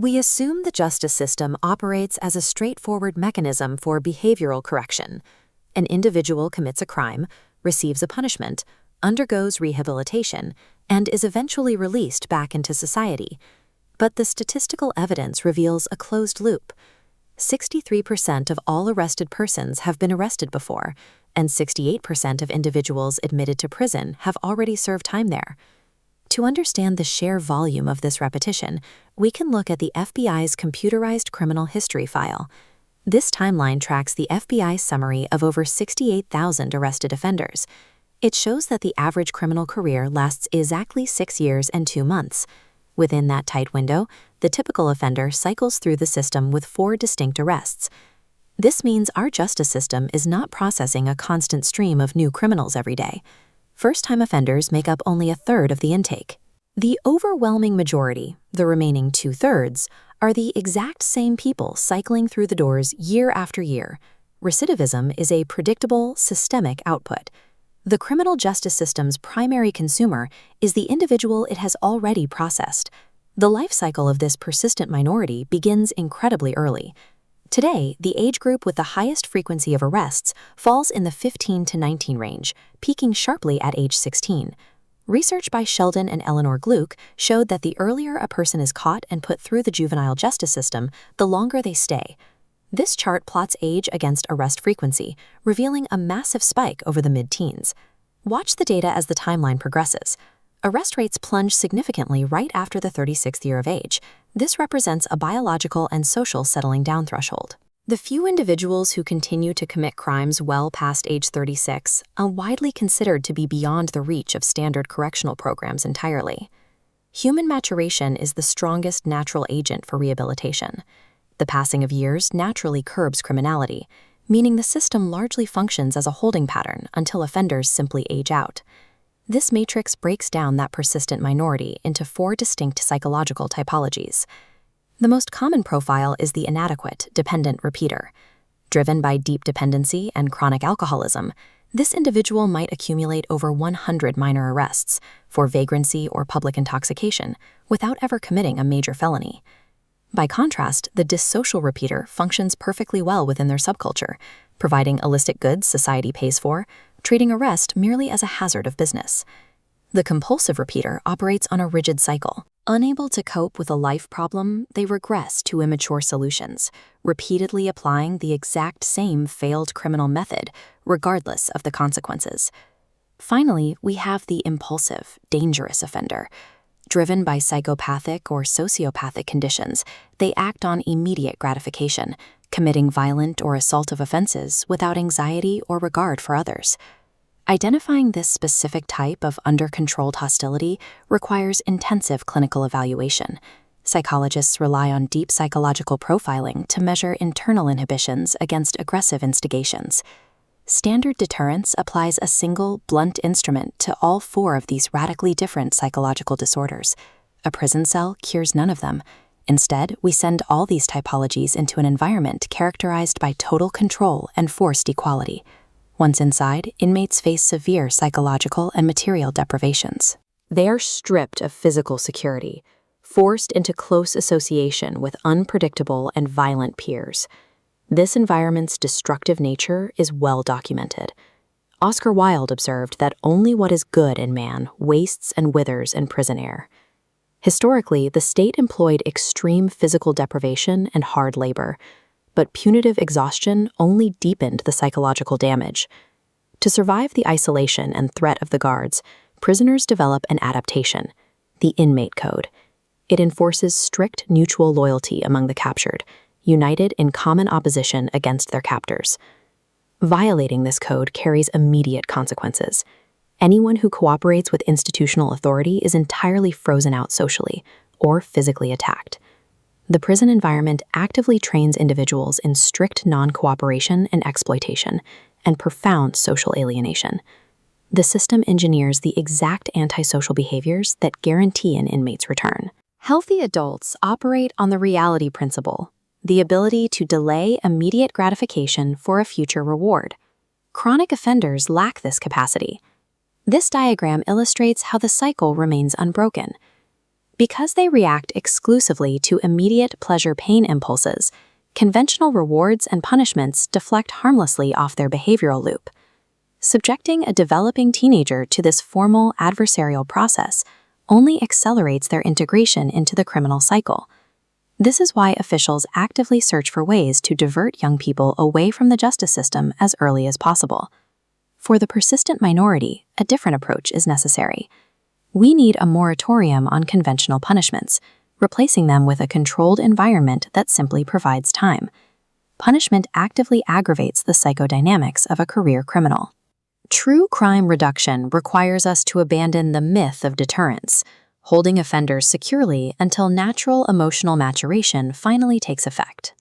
We assume the justice system operates as a straightforward mechanism for behavioral correction. An individual commits a crime, receives a punishment, undergoes rehabilitation, and is eventually released back into society. But the statistical evidence reveals a closed loop. 63% of all arrested persons have been arrested before, and 68% of individuals admitted to prison have already served time there. To understand the sheer volume of this repetition, we can look at the FBI's computerized criminal history file. This timeline tracks the FBI's summary of over 68,000 arrested offenders. It shows that the average criminal career lasts exactly 6 years and 2 months. Within that tight window, the typical offender cycles through the system with 4 distinct arrests. This means our justice system is not processing a constant stream of new criminals every day. First-time offenders make up only a third of the intake. The overwhelming majority, the remaining 2/3, are the exact same people cycling through the doors year after year. Recidivism is a predictable, systemic output. The criminal justice system's primary consumer is the individual it has already processed. The life cycle of this persistent minority begins incredibly early. Today, the age group with the highest frequency of arrests falls in the 15 to 19 range, peaking sharply at age 16. Research by Sheldon and Eleanor Gluck showed that the earlier a person is caught and put through the juvenile justice system, the longer they stay. This chart plots age against arrest frequency, revealing a massive spike over the mid-teens. Watch the data as the timeline progresses. Arrest rates plunge significantly right after the 36th year of age. This represents a biological and social settling down threshold. The few individuals who continue to commit crimes well past age 36 are widely considered to be beyond the reach of standard correctional programs entirely. Human maturation is the strongest natural agent for rehabilitation. The passing of years naturally curbs criminality, meaning the system largely functions as a holding pattern until offenders simply age out. This matrix breaks down that persistent minority into 4 distinct psychological typologies. The most common profile is the inadequate, dependent repeater. Driven by deep dependency and chronic alcoholism, this individual might accumulate over 100 minor arrests for vagrancy or public intoxication without ever committing a major felony. By contrast, the dissocial repeater functions perfectly well within their subculture, providing illicit goods society pays for, treating arrest merely as a hazard of business. The compulsive repeater operates on a rigid cycle. Unable to cope with a life problem, they regress to immature solutions, repeatedly applying the exact same failed criminal method, regardless of the consequences. Finally, we have the impulsive, dangerous offender. Driven by psychopathic or sociopathic conditions, they act on immediate gratification, committing violent or assaultive offenses without anxiety or regard for others. Identifying this specific type of under-controlled hostility requires intensive clinical evaluation. Psychologists rely on deep psychological profiling to measure internal inhibitions against aggressive instigations. Standard deterrence applies a single, blunt instrument to all 4 of these radically different psychological disorders. A prison cell cures none of them. Instead, we send all these typologies into an environment characterized by total control and forced equality. Once inside, inmates face severe psychological and material deprivations. They are stripped of physical security, forced into close association with unpredictable and violent peers. This environment's destructive nature is well documented. Oscar Wilde observed that only what is good in man wastes and withers in prison air. Historically, the state employed extreme physical deprivation and hard labor, but punitive exhaustion only deepened the psychological damage. To survive the isolation and threat of the guards, prisoners develop an adaptation, the inmate code. It enforces strict mutual loyalty among the captured, united in common opposition against their captors. Violating this code carries immediate consequences. Anyone who cooperates with institutional authority is entirely frozen out socially or physically attacked. The prison environment actively trains individuals in strict non-cooperation and exploitation, and profound social alienation. The system engineers the exact antisocial behaviors that guarantee an inmate's return. Healthy adults operate on the reality principle, the ability to delay immediate gratification for a future reward. Chronic offenders lack this capacity. This diagram illustrates how the cycle remains unbroken. Because they react exclusively to immediate pleasure-pain impulses, conventional rewards and punishments deflect harmlessly off their behavioral loop. Subjecting a developing teenager to this formal adversarial process only accelerates their integration into the criminal cycle. This is why officials actively search for ways to divert young people away from the justice system as early as possible. For the persistent minority, a different approach is necessary. We need a moratorium on conventional punishments, replacing them with a controlled environment that simply provides time. Punishment actively aggravates the psychodynamics of a career criminal. True crime reduction requires us to abandon the myth of deterrence, holding offenders securely until natural emotional maturation finally takes effect.